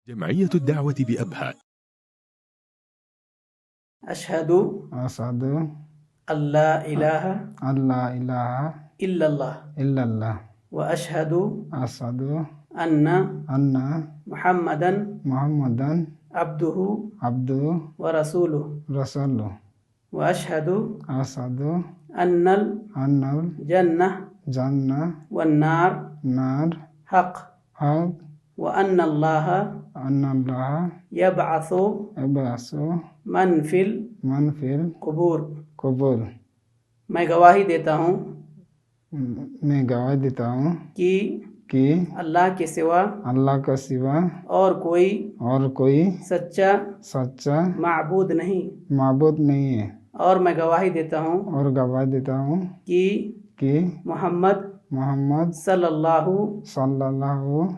جمعية الدعوة بأبها. أشهد أشهد أن لا إله أن لا إله إلا الله إلا الله وأشهد أشهد أن أن محمدا محمدا عبده عبده ورسوله رسوله وأشهد أشهد أن أن الجنة الجنة والنار نار حق حق وأن الله أن الله يبعث يبعث من في من في القبور। القبور। मैं गवाही देता हूँ मैं गवाही देता हूँ कि अल्लाह के सिवा अल्लाह का सिवा और कोई सच्चा माबूद नहीं माबूद नहीं है। और मैं गवाही देता हूँ कि मोहम्मद सल्लल्लाहु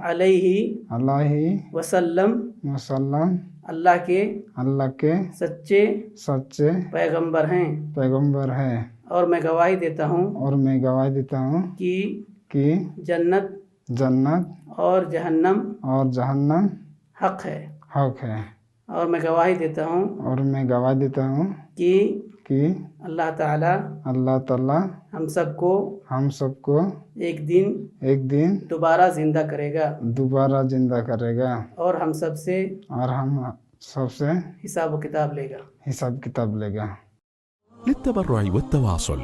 अलैहि वसल्लम अल्लाह के सच्चे पैगंबर हैं। और मैं गवाही देता हूँ कि जन्नत और जहन्नम हक है। और मैं गवाही देता हूँ कि अल्लाह ताला हम सबको एक दिन दोबारा जिंदा करेगा और हम सबसे हिसाब किताब लेगा। للتبرع والتواصل